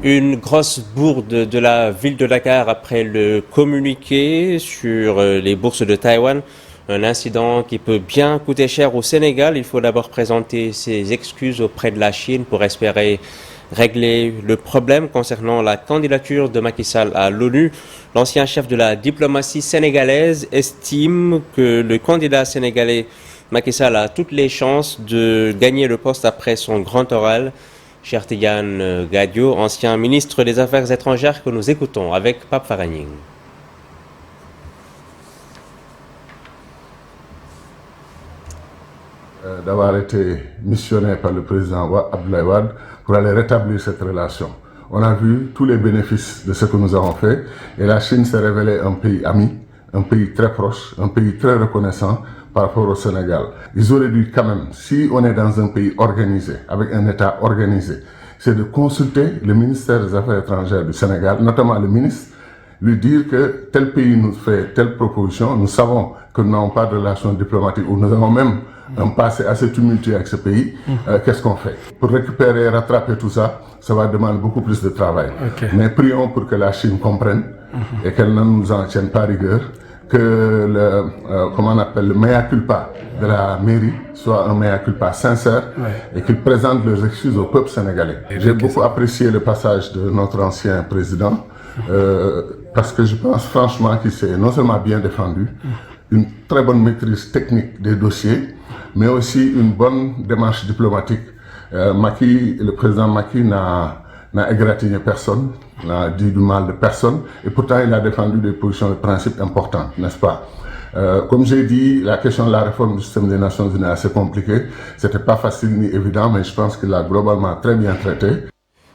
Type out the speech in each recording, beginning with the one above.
Une grosse bourde de la ville de Dakar après le communiqué sur les bourses de Taïwan. Un incident qui peut bien coûter cher au Sénégal. Il faut d'abord présenter ses excuses auprès de la Chine pour espérer régler le problème concernant la candidature de Macky Sall à l'ONU. L'ancien chef de la diplomatie sénégalaise estime que le candidat sénégalais Macky Sall a toutes les chances de gagner le poste après son grand oral. Cheikh Tidiane Gadio, ancien ministre des Affaires étrangères, que nous écoutons avec Pape Faragning. D'avoir été missionné par le président Abdoulaye Wade pour aller rétablir cette relation. On a vu tous les bénéfices de ce que nous avons fait et la Chine s'est révélée un pays ami, un pays très proche, un pays très reconnaissant par rapport au Sénégal. Ils auraient dû quand même, si on est dans un pays organisé, avec un État organisé, c'est de consulter le ministère des Affaires étrangères du Sénégal, notamment le ministre, lui dire que tel pays nous fait telle proposition, nous savons que nous n'avons pas de relations diplomatiques ou nous avons même un passé assez tumultueux avec ce pays, qu'est-ce qu'on fait? Pour récupérer, rattraper tout ça, ça va demander beaucoup plus de travail. Okay. Mais prions pour que la Chine comprenne et qu'elle ne nous en tienne pas rigueur, que le mea culpa de la mairie soit un mea culpa sincère et qu'il présente leurs excuses au peuple sénégalais. J'ai beaucoup apprécié le passage de notre ancien président parce que je pense franchement qu'il s'est non seulement bien défendu, une très bonne maîtrise technique des dossiers, mais aussi une bonne démarche diplomatique. Le président Macky n'a égratigné personne, n'a dit du mal de personne, et pourtant il a défendu des positions de principe importantes, n'est-ce pas? Comme j'ai dit, la question de la réforme du système des Nations Unies est assez compliquée. C'était pas facile ni évident, mais je pense qu'il l'a globalement très bien traité.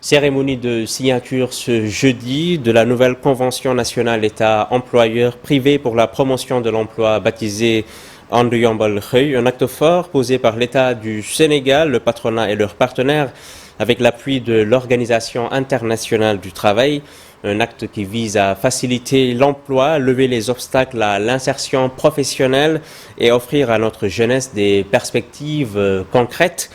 Cérémonie de signature ce jeudi de la nouvelle convention nationale État-employeur privé pour la promotion de l'emploi baptisée Andu Yombal Xëy, un acte fort posé par l'État du Sénégal, le patronat et leurs partenaires avec l'appui de l'Organisation internationale du travail. Un acte qui vise à faciliter l'emploi, lever les obstacles à l'insertion professionnelle et offrir à notre jeunesse des perspectives concrètes.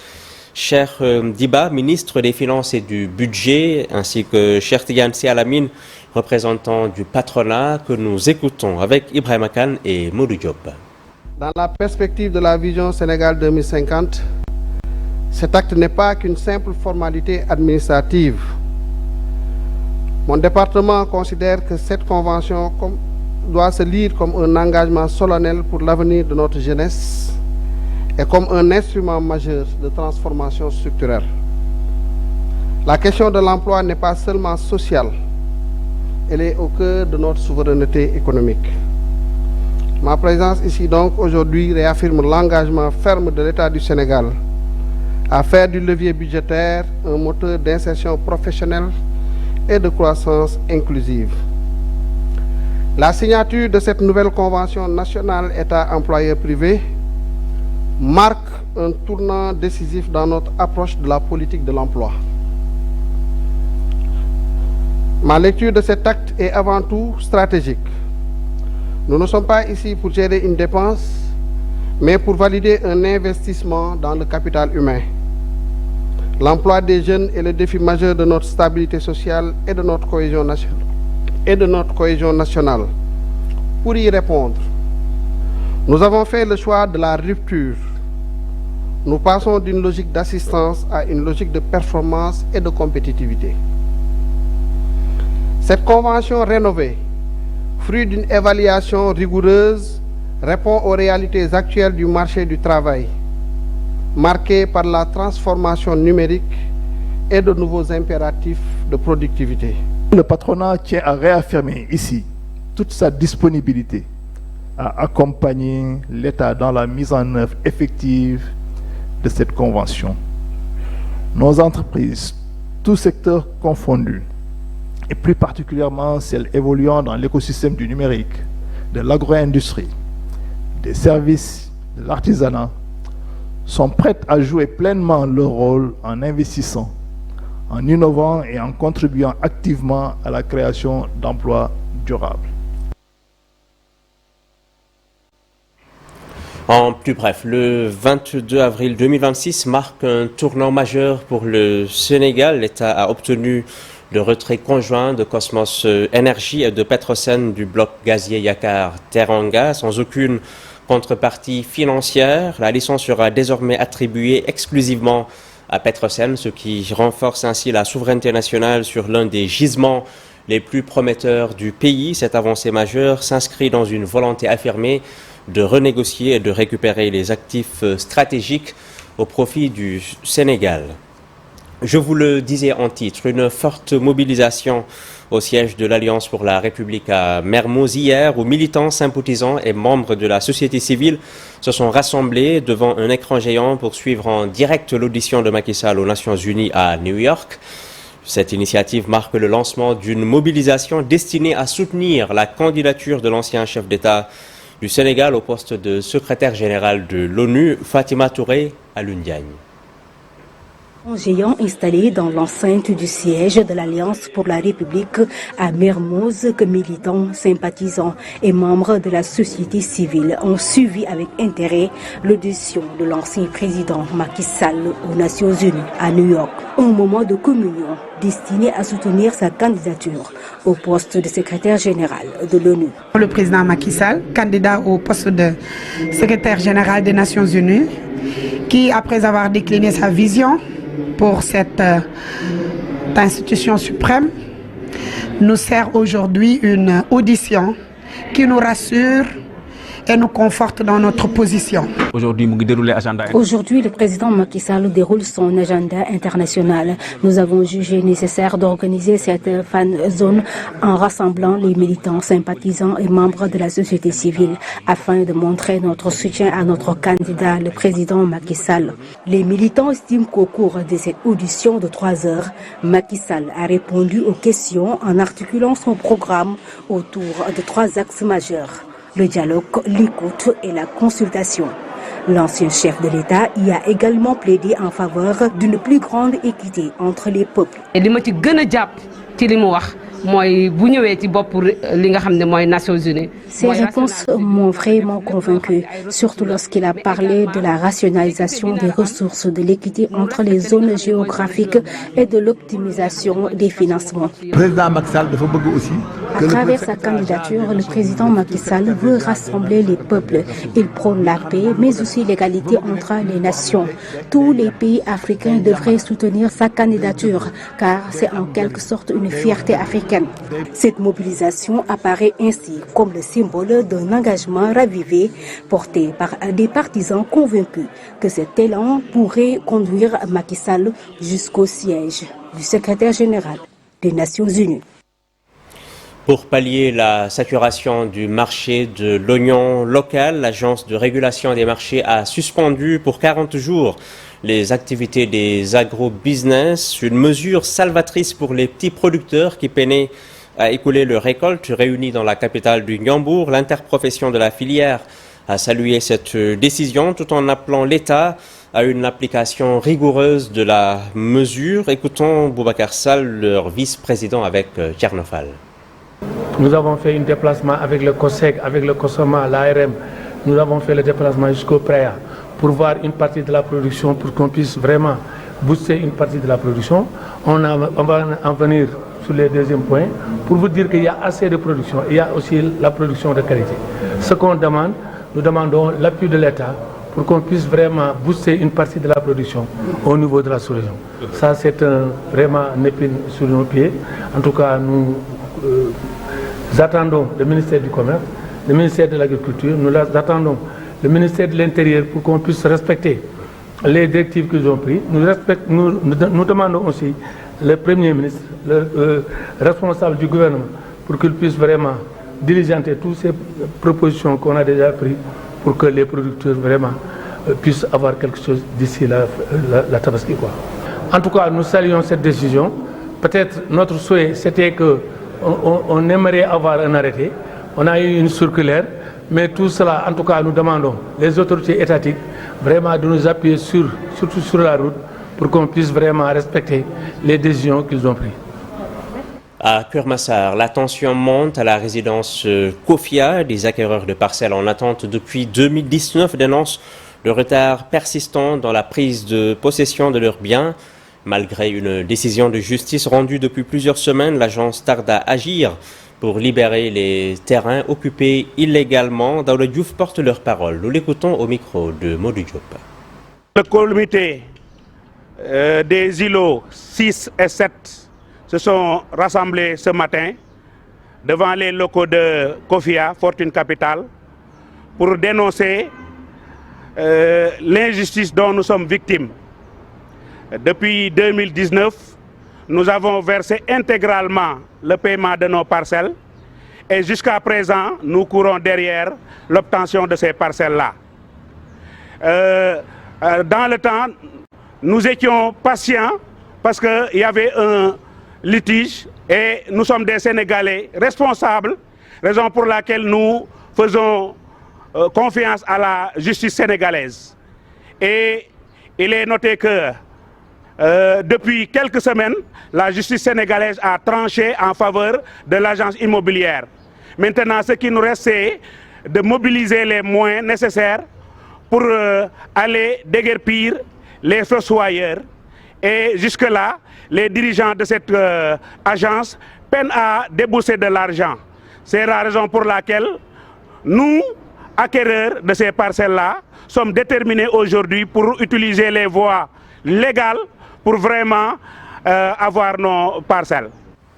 Cher Diba, ministre des Finances et du Budget, ainsi que Cheikh Tidiane Alamine, représentant du patronat, que nous écoutons avec Ibrahima Kane et Modou Diop. Dans la perspective de la vision Sénégal 2050, cet acte n'est pas qu'une simple formalité administrative. Mon département considère que cette convention doit se lire comme un engagement solennel pour l'avenir de notre jeunesse et comme un instrument majeur de transformation structurelle. La question de l'emploi n'est pas seulement sociale, elle est au cœur de notre souveraineté économique. Ma présence ici donc aujourd'hui réaffirme l'engagement ferme de l'État du Sénégal à faire du levier budgétaire un moteur d'insertion professionnelle et de croissance inclusive. La signature de cette nouvelle convention nationale État-employeur privé marque un tournant décisif dans notre approche de la politique de l'emploi. Ma lecture de cet acte est avant tout stratégique. Nous ne sommes pas ici pour gérer une dépense, mais pour valider un investissement dans le capital humain. L'emploi des jeunes est le défi majeur de notre stabilité sociale et de notre cohésion nationale. Pour y répondre, nous avons fait le choix de la rupture. Nous passons d'une logique d'assistance à une logique de performance et de compétitivité. Cette convention rénovée, fruit d'une évaluation rigoureuse, répond aux réalités actuelles du marché du travail, marqué par la transformation numérique et de nouveaux impératifs de productivité. Le patronat tient à réaffirmer ici toute sa disponibilité à accompagner l'État dans la mise en œuvre effective de cette convention. Nos entreprises, tous secteurs confondus, et plus particulièrement celles évoluant dans l'écosystème du numérique, de l'agro-industrie, des services, de l'artisanat, sont prêtes à jouer pleinement leur rôle en investissant, en innovant et en contribuant activement à la création d'emplois durables. En plus bref, le 22 avril 2026 marque un tournant majeur pour le Sénégal. L'État a obtenu de retrait conjoint de Cosmos Energy et de Petrosen du bloc gazier Yakar-Teranga sans aucune contrepartie financière. La licence sera désormais attribuée exclusivement à Petrosen, ce qui renforce ainsi la souveraineté nationale sur l'un des gisements les plus prometteurs du pays. Cette avancée majeure s'inscrit dans une volonté affirmée de renégocier et de récupérer les actifs stratégiques au profit du Sénégal. Je vous le disais en titre, une forte mobilisation au siège de l'Alliance pour la République à Mermoz hier, où militants, sympathisants et membres de la société civile se sont rassemblés devant un écran géant pour suivre en direct l'audition de Macky Sall aux Nations Unies à New York. Cette initiative marque le lancement d'une mobilisation destinée à soutenir la candidature de l'ancien chef d'État du Sénégal au poste de secrétaire général de l'ONU, Fatima Touré Alundiagne. Un géant installé dans l'enceinte du siège de l'Alliance pour la République à Mermoz que militants, sympathisants et membres de la société civile ont suivi avec intérêt l'audition de l'ancien président Macky Sall aux Nations Unies à New York. Un moment de communion destiné à soutenir sa candidature au poste de secrétaire général de l'ONU. Le président Macky Sall, candidat au poste de secrétaire général des Nations Unies, qui, après avoir décliné sa vision pour cette institution suprême, nous sert aujourd'hui une audition qui nous rassure et nous conforte dans notre position. Aujourd'hui, le président Macky Sall déroule son agenda international. Nous avons jugé nécessaire d'organiser cette fan zone en rassemblant les militants, sympathisants et membres de la société civile afin de montrer notre soutien à notre candidat, le président Macky Sall. Les militants estiment qu'au cours de cette audition de 3 heures, Macky Sall a répondu aux questions en articulant son programme autour de 3 axes majeurs: le dialogue, l'écoute et la consultation. L'ancien chef de l'État y a également plaidé en faveur d'une plus grande équité entre les peuples. Ces réponses m'ont vraiment convaincu, surtout lorsqu'il a parlé de la rationalisation des ressources, de l'équité entre les zones géographiques et de l'optimisation des financements. À travers sa candidature, le président Macky Sall veut rassembler les peuples. Il prône la paix, mais aussi l'égalité entre les nations. Tous les pays africains devraient soutenir sa candidature, car c'est en quelque sorte une fierté africaine. Cette mobilisation apparaît ainsi comme le symbole d'un engagement ravivé porté par des partisans convaincus que cet élan pourrait conduire Macky Sall jusqu'au siège du secrétaire général des Nations Unies. Pour pallier la saturation du marché de l'oignon local, l'Agence de régulation des marchés a suspendu pour 40 jours les activités des agro-business, une mesure salvatrice pour les petits producteurs qui peinaient à écouler leur récolte. Réunie dans la capitale du Ndiambour, l'interprofession de la filière a salué cette décision tout en appelant l'État à une application rigoureuse de la mesure. Écoutons Boubacar Sall, leur vice-président avec Tchernofal. Nous avons fait un déplacement avec le COSEC, avec le COSOMA, l'ARM. Nous avons fait le déplacement jusqu'au PREA pour voir une partie de la production, pour qu'on puisse vraiment booster une partie de la production. On va en venir sur les deuxièmes points pour vous dire qu'il y a assez de production. Il y a aussi la production de qualité. Ce qu'on demande, nous demandons l'appui de l'État pour qu'on puisse vraiment booster une partie de la production au niveau de la sous-région. Ça, c'est vraiment une épine sur nos pieds. En tout cas, nous attendons le ministère du Commerce, le ministère de l'Agriculture, nous attendons le ministère de l'Intérieur pour qu'on puisse respecter les directives qu'ils ont prises. Nous demandons aussi le Premier ministre, le responsable du gouvernement, pour qu'il puisse vraiment diligenter toutes ces propositions qu'on a déjà prises pour que les producteurs vraiment puissent avoir quelque chose d'ici la Tabaski, quoi. En tout cas, nous saluons cette décision. Peut-être notre souhait, c'était qu'on aimerait avoir un arrêté. On a eu une circulaire, mais tout cela, en tout cas, nous demandons les autorités étatiques vraiment de nous appuyer surtout sur la route pour qu'on puisse vraiment respecter les décisions qu'ils ont prises. À Kurmassar, la tension monte à la résidence Kofia. Des acquéreurs de parcelles en attente depuis 2019 dénoncent le retard persistant dans la prise de possession de leurs biens. Malgré une décision de justice rendue depuis plusieurs semaines, l'agence tarde à agir pour libérer les terrains occupés illégalement. Daouda Diouf porte leur parole. Nous l'écoutons au micro de Modou Diop. Le comité des îlots 6 et 7 se sont rassemblés ce matin devant les locaux de Kofia, Fortune Capital, pour dénoncer l'injustice dont nous sommes victimes. Depuis 2019, nous avons versé intégralement le paiement de nos parcelles et jusqu'à présent, nous courons derrière l'obtention de ces parcelles-là. Dans le temps, nous étions patients parce qu'il y avait un litige et nous sommes des Sénégalais responsables, raison pour laquelle nous faisons confiance à la justice sénégalaise. Et il est noté que depuis quelques semaines, la justice sénégalaise a tranché en faveur de l'agence immobilière. Maintenant, ce qui nous reste, c'est de mobiliser les moyens nécessaires pour aller déguerpir les fossoyeurs. Et jusque-là, les dirigeants de cette agence peinent à débourser de l'argent. C'est la raison pour laquelle nous, acquéreurs de ces parcelles-là, sommes déterminés aujourd'hui pour utiliser les voies légales pour vraiment avoir nos parcelles.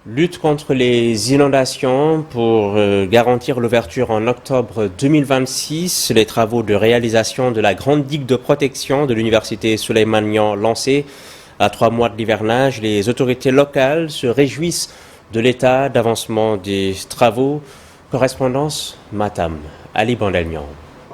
Lutte contre les inondations pour garantir l'ouverture en octobre 2026. Les travaux de réalisation de la grande digue de protection de l'université Souleymane Niang lancés à 3 mois de l'hivernage. Les autorités locales se réjouissent de l'état d'avancement des travaux. Correspondance Matam, Ali Bandelnian.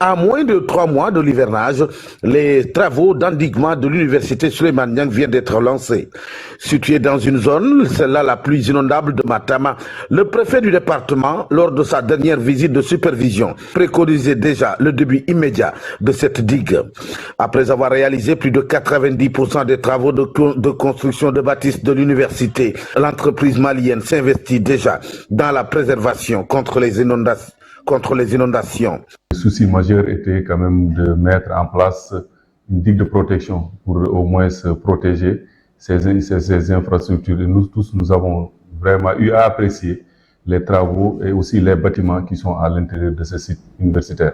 À moins de 3 mois de l'hivernage, les travaux d'endiguement de l'université Souleymane Niang viennent d'être lancés. Situé dans une zone, celle-là la plus inondable de Matam, le préfet du département, lors de sa dernière visite de supervision, préconisait déjà le début immédiat de cette digue. Après avoir réalisé plus de 90% des travaux de construction de bâtisses de l'université, l'entreprise malienne s'investit déjà dans la préservation contre les inondations. Le souci majeur était quand même de mettre en place une digue de protection pour au moins se protéger ces infrastructures. Et nous tous, nous avons vraiment eu à apprécier les travaux et aussi les bâtiments qui sont à l'intérieur de ce site universitaire.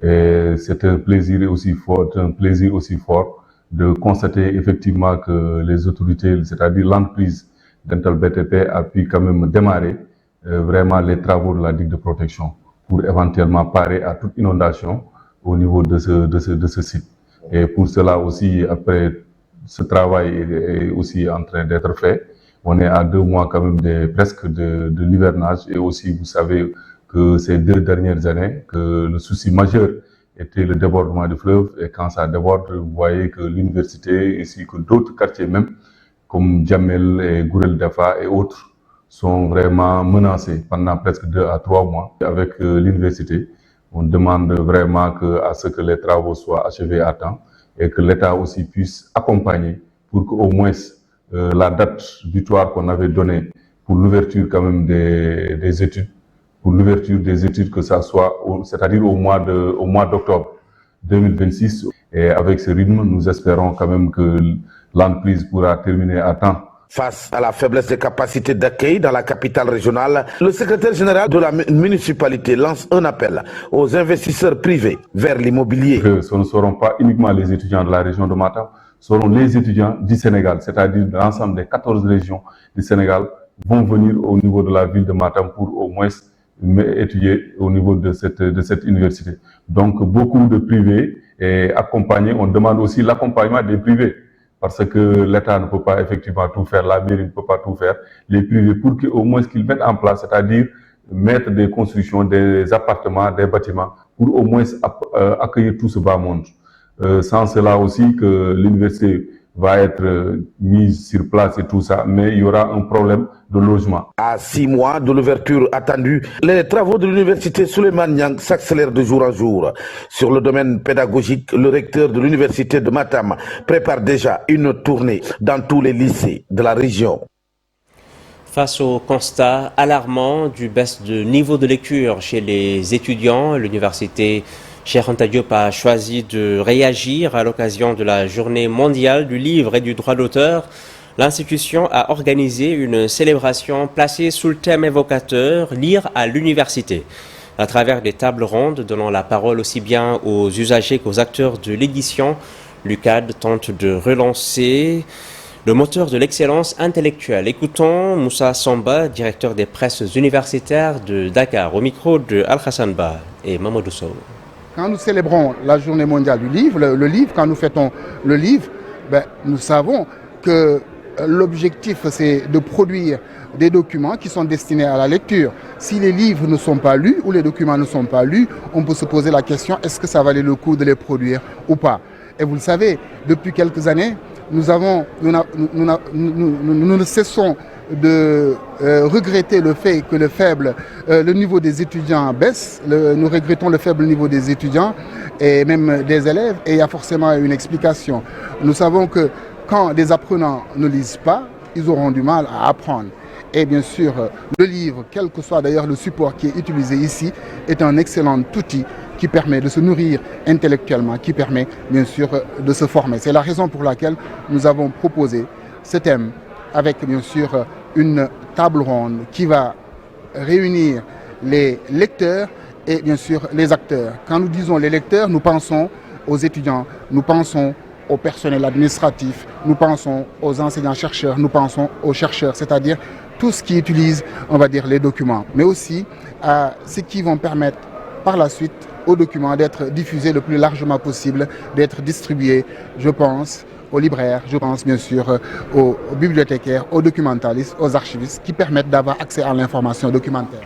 Et c'est un plaisir aussi fort de constater effectivement que les autorités, c'est-à-dire l'entreprise Dental BTP, a pu quand même démarrer vraiment les travaux de la digue de protection pour éventuellement parer à toute inondation au niveau de ce site. Et pour cela aussi, après ce travail est aussi en train d'être fait. On est à 2 mois quand même presque de l'hivernage, et aussi vous savez que ces 2 dernières années, que le souci majeur était le débordement du fleuve, et quand ça déborde, vous voyez que l'université ainsi que d'autres quartiers même, comme Djamel et Gourel Dafa et autres, sont vraiment menacés pendant presque 2 à 3 mois. Avec l'université, on demande vraiment à ce que les travaux soient achevés à temps et que l'État aussi puisse accompagner pour qu'au moins la date butoir qu'on avait donnée pour l'ouverture quand même des études, pour l'ouverture des études, que ça soit, c'est-à-dire au mois d'octobre 2026. Et avec ce rythme, nous espérons quand même que l'entreprise pourra terminer à temps. Face à la faiblesse des capacités d'accueil dans la capitale régionale, le secrétaire général de la municipalité lance un appel aux investisseurs privés vers l'immobilier. Ce ne seront pas uniquement les étudiants de la région de Matam, ce seront les étudiants du Sénégal, c'est-à-dire l'ensemble des 14 régions du Sénégal vont venir au niveau de la ville de Matam pour au moins étudier au niveau de cette université. Donc beaucoup de privés et accompagnés, on demande aussi l'accompagnement des privés. Parce que l'État ne peut pas effectivement tout faire, la mairie ne peut pas tout faire, les privés, pour qu'au moins qu'ils mettent en place, c'est-à-dire mettre des constructions, des appartements, des bâtiments, pour au moins accueillir tout ce bas monde. Sans cela aussi que l'université va être mise sur place et tout ça, mais il y aura un problème de logement. À 6 mois de l'ouverture attendue, les travaux de l'université Souleymane Niang s'accélèrent de jour en jour. Sur le domaine pédagogique, le recteur de l'université de Matam prépare déjà une tournée dans tous les lycées de la région. Face au constat alarmant du baisse de niveau de lecture chez les étudiants, l'université Cheikh Anta Diop a choisi de réagir à l'occasion de la journée mondiale du livre et du droit d'auteur. L'institution a organisé une célébration placée sous le thème évocateur « Lire à l'université ». À travers des tables rondes donnant la parole aussi bien aux usagers qu'aux acteurs de l'édition, l'UCAD tente de relancer le moteur de l'excellence intellectuelle. Écoutons Moussa Samba, directeur des presses universitaires de Dakar, au micro de Al-Hassan Ba et Mamadou Sow. Quand nous célébrons la journée mondiale du livre, le livre, quand nous fêtons le livre, nous savons que l'objectif, c'est de produire des documents qui sont destinés à la lecture. Si les livres ne sont pas lus ou les documents ne sont pas lus, on peut se poser la question, est-ce que ça valait le coup de les produire ou pas? Et vous le savez, depuis quelques années, nous ne cessons de regretter le fait que le niveau des étudiants baisse. Nous regrettons le faible niveau des étudiants et même des élèves, et il y a forcément une explication. Nous savons que quand des apprenants ne lisent pas, ils auront du mal à apprendre. Et bien sûr, le livre, quel que soit d'ailleurs le support qui est utilisé ici, est un excellent outil qui permet de se nourrir intellectuellement, qui permet bien sûr de se former. C'est la raison pour laquelle nous avons proposé ce thème avec bien sûr une table ronde qui va réunir les lecteurs et bien sûr les acteurs. Quand nous disons les lecteurs, nous pensons aux étudiants, nous pensons au personnel administratif, nous pensons aux enseignants-chercheurs, nous pensons aux chercheurs, c'est-à-dire tout ce qui utilise, on va dire, les documents, mais aussi à ceux qui vont permettre par la suite aux documents d'être diffusés le plus largement possible, d'être distribués, je pense, aux libraires, je pense bien sûr aux bibliothécaires, aux documentalistes, aux archivistes, qui permettent d'avoir accès à l'information documentaire.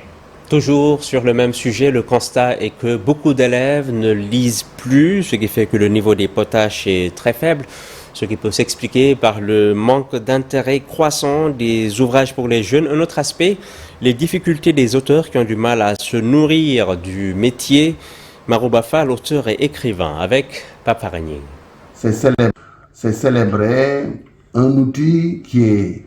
Toujours sur le même sujet, le constat est que beaucoup d'élèves ne lisent plus, ce qui fait que le niveau des potaches est très faible, ce qui peut s'expliquer par le manque d'intérêt croissant des ouvrages pour les jeunes. Un autre aspect, les difficultés des auteurs qui ont du mal à se nourrir du métier. Maroubafa, l'auteur et écrivain, avec Papa Ragné. C'est célébrer un outil qui est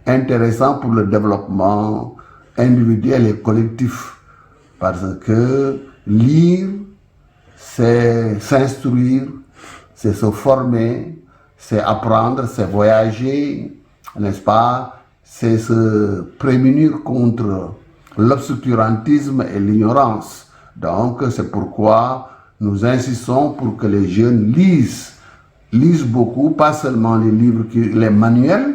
intéressant pour le développement individuel et collectif, parce que lire, c'est s'instruire, c'est se former, c'est apprendre, c'est voyager, n'est-ce pas? C'est se prémunir contre l'obscurantisme et l'ignorance. Donc c'est pourquoi nous insistons pour que les jeunes lisent beaucoup, pas seulement les livres, les manuels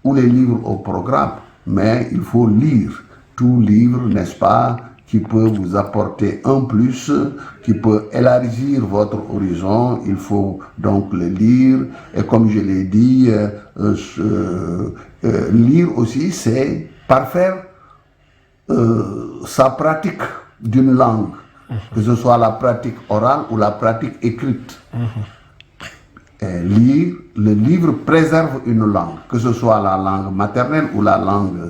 ou les livres au programme, mais il faut lire tout livre, n'est-ce pas, qui peut vous apporter un plus, qui peut élargir votre horizon. Il faut donc le lire. Et comme je l'ai dit, lire aussi, c'est parfaire sa pratique d'une langue, que ce soit la pratique orale ou la pratique écrite. Lire, le livre préserve une langue, que ce soit la langue maternelle ou la langue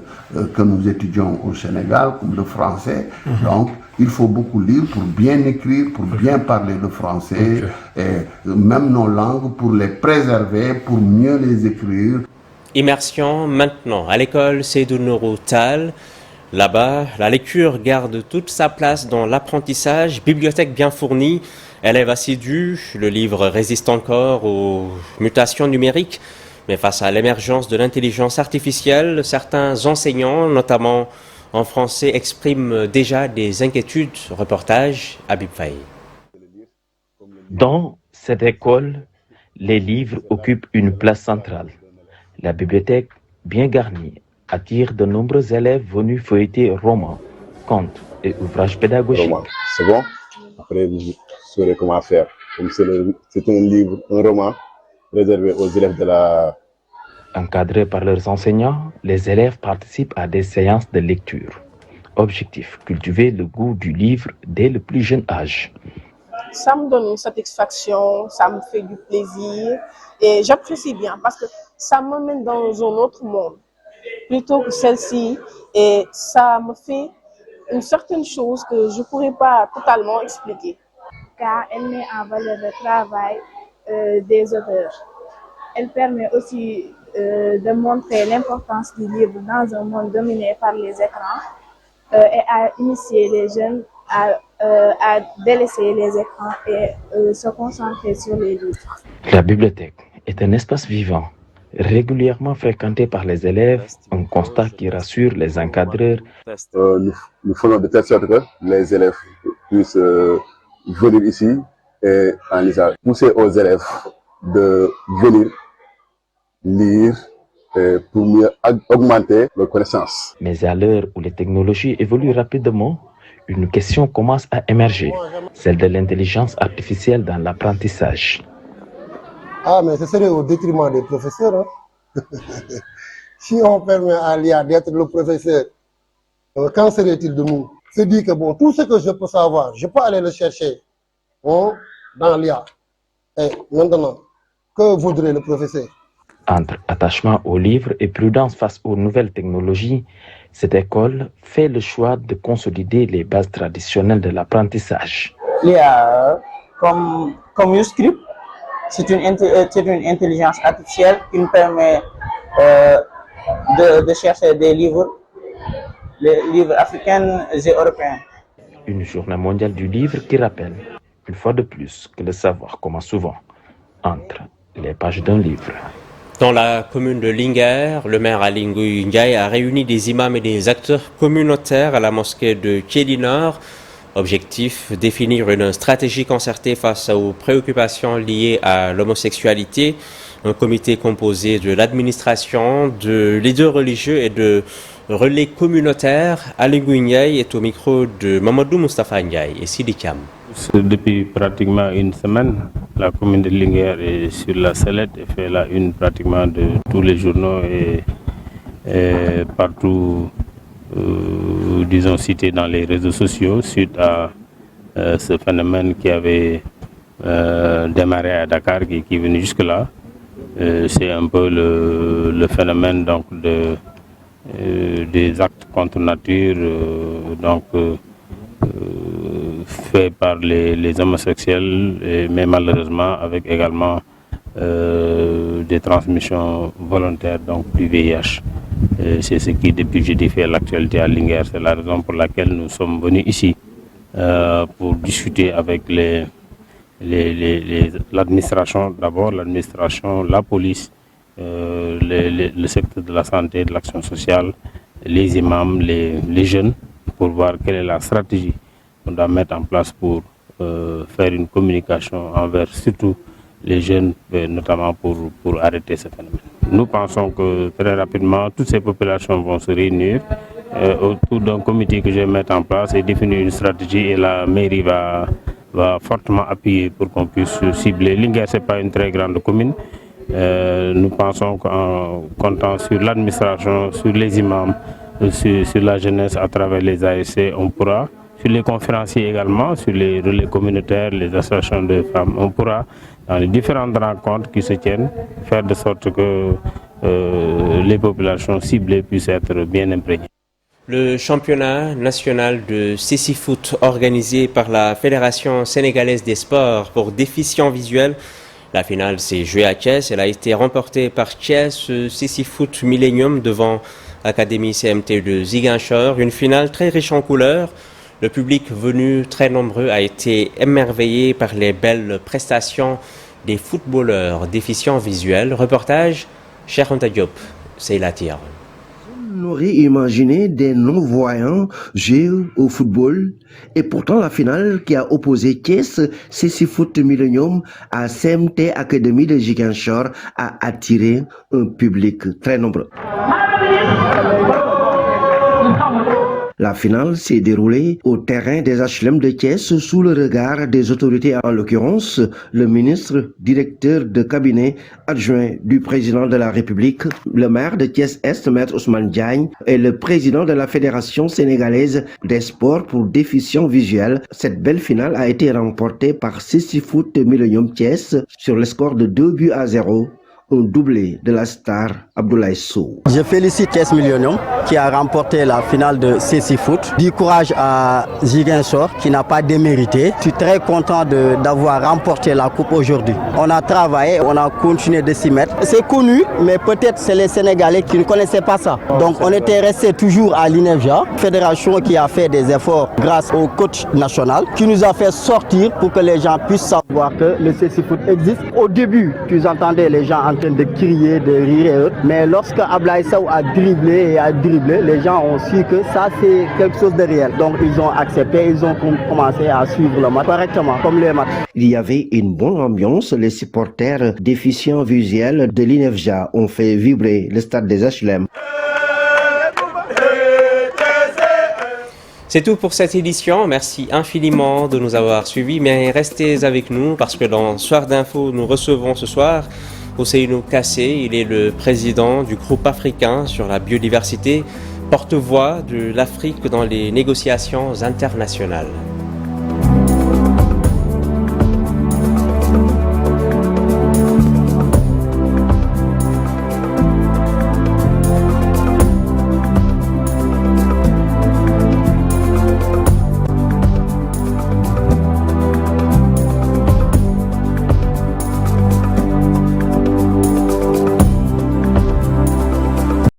que nous étudions au Sénégal, comme le français. Donc, il faut beaucoup lire pour bien écrire, pour bien parler le français, et même nos langues, pour les préserver, pour mieux les écrire. Immersion maintenant à l'école Seydou Nourou Tall. Là-bas, la lecture garde toute sa place dans l'apprentissage, bibliothèque bien fournie, élèves assidus, le livre résiste encore aux mutations numériques, mais face à l'émergence de l'intelligence artificielle, certains enseignants, notamment en français, expriment déjà des inquiétudes. Reportage Habib Faye. Dans cette école, les livres occupent une place centrale. La bibliothèque, bien garnie, attire de nombreux élèves venus feuilleter romans, contes et ouvrages pédagogiques. C'est bon. Après, vous saurez comment faire. Comme c'est un livre, un roman réservé aux élèves de la... Encadrés par leurs enseignants, les élèves participent à des séances de lecture. Objectif, cultiver le goût du livre dès le plus jeune âge. Ça me donne une satisfaction, ça me fait du plaisir et j'apprécie bien parce que ça me mène dans un autre monde plutôt que celle-ci et ça me fait une certaine chose que je ne pourrais pas totalement expliquer. Car elle met en valeur le travail des auteurs. Elle permet aussi de montrer l'importance du livre dans un monde dominé par les écrans et à initier les jeunes à à délaisser les écrans et se concentrer sur les livres. La bibliothèque est un espace vivant, régulièrement fréquenté par les élèves, un constat qui rassure les encadreurs. Nous faisons de telle sorte que les élèves puissent venir ici et en lisant, pousser aux élèves de venir lire pour mieux augmenter leurs connaissances. Mais à l'heure où les technologies évoluent rapidement, une question commence à émerger, celle de l'intelligence artificielle dans l'apprentissage. Ah, mais ce serait au détriment des professeurs. Hein? Si on permet à l'IA d'être le professeur, qu'en serait-il de nous? C'est dit que bon, tout ce que je peux savoir, je peux aller le chercher dans l'IA. Et maintenant, que voudrait le professeur? Entre attachement aux livres et prudence face aux nouvelles technologies, cette école fait le choix de consolider les bases traditionnelles de l'apprentissage. L'IA, comme YouScript, c'est une intelligence artificielle qui nous permet de chercher des livres, les livres africains et européens. Une journée mondiale du livre qui rappelle, une fois de plus, que le savoir commence souvent entre les pages d'un livre. Dans la commune de Linguère, le maire Ali Ngouille Ndiaye a réuni des imams et des acteurs communautaires à la mosquée de Kélinor. Objectif, définir une stratégie concertée face aux préoccupations liées à l'homosexualité. Un comité composé de l'administration, de leaders religieux et de relais communautaires. Ali Ngouille Ndiaye est au micro de Mamadou Moustapha Ndiaye et Sidi Thiam. Depuis pratiquement une semaine, la commune de Linguère est sur la sellette et fait la une pratiquement de tous les journaux et partout, disons, cité dans les réseaux sociaux suite à ce phénomène qui avait démarré à Dakar, qui est venu jusque-là. C'est un peu le phénomène donc des actes contre nature, fait par les homosexuels, mais malheureusement avec également des transmissions volontaires donc du VIH. C'est ce qui depuis jeudi fait l'actualité à Linguère. C'est la raison pour laquelle nous sommes venus ici pour discuter avec l'administration, d'abord l'administration, la police, le secteur de la santé, de l'action sociale, les imams, les jeunes, pour voir quelle est la stratégie qu'on doit mettre en place pour faire une communication envers surtout les jeunes, notamment pour arrêter ce phénomène. Nous pensons que très rapidement, toutes ces populations vont se réunir autour d'un comité que je vais mettre en place et définir une stratégie, et la mairie va fortement appuyer pour qu'on puisse cibler. Linguère, ce n'est pas une très grande commune. Nous pensons qu'en comptant sur l'administration, sur les imams, sur la jeunesse à travers les ASC, on pourra, sur les conférenciers également, sur les relais communautaires, les associations de femmes, on pourra, dans les différentes rencontres qui se tiennent, faire de sorte que les populations ciblées puissent être bien imprégnées. Le championnat national de cécifoot organisé par la Fédération sénégalaise des sports pour déficients visuels. La finale s'est jouée à Thiès. Elle a été remportée par Thiès Cécifoot Millennium devant Académie CMT de Ziguinchor. Une finale très riche en couleurs. Le public venu très nombreux a été émerveillé par les belles prestations des footballeurs déficients visuels. Reportage, Cheikh Anta Diop, Seyla Tir. On aurait imaginé des non-voyants jouer au football, et pourtant la finale qui a opposé Thiès Cécifoot Millennium à CMT Académie de Ziguinchor a attiré un public très nombreux. La finale s'est déroulée au terrain des HLM de Thiès sous le regard des autorités, en l'occurrence le ministre directeur de cabinet adjoint du président de la République, le maire de Thiès-Est, Maître Ousmane Diagne, et le président de la Fédération sénégalaise des sports pour déficients visuels. Cette belle finale a été remportée par Cécifoot Millennium Thiès sur le score de 2-0. un doublé de la star Abdoulaye Sow. Je félicite Thiès Millionnaire qui a remporté la finale de CC Foot. Du courage à Ziguinchor qui n'a pas démérité. Je suis très content d'avoir remporté la coupe aujourd'hui. On a travaillé, on a continué de s'y mettre. C'est connu, mais peut-être c'est les Sénégalais qui ne connaissaient pas ça. Donc on était resté toujours à l'INEFJA, fédération qui a fait des efforts grâce au coach national, qui nous a fait sortir pour que les gens puissent savoir que le CC Foot existe. Au début, tu entendais les gens en train de crier, de rire et autres, mais lorsque Abdoulaye Sow a dribblé, les gens ont su que ça c'est quelque chose de réel. Donc ils ont accepté, ils ont commencé à suivre le match correctement, comme les matchs. Il y avait une bonne ambiance. Les supporters déficients visuels de l'INEFJA ont fait vibrer le stade des HLM. C'est tout pour cette édition. Merci infiniment de nous avoir suivis. Mais restez avec nous parce que dans Soir d'Info, nous recevons ce soir Ousseynou Kassé. Il est le président du groupe africain sur la biodiversité, porte-voix de l'Afrique dans les négociations internationales.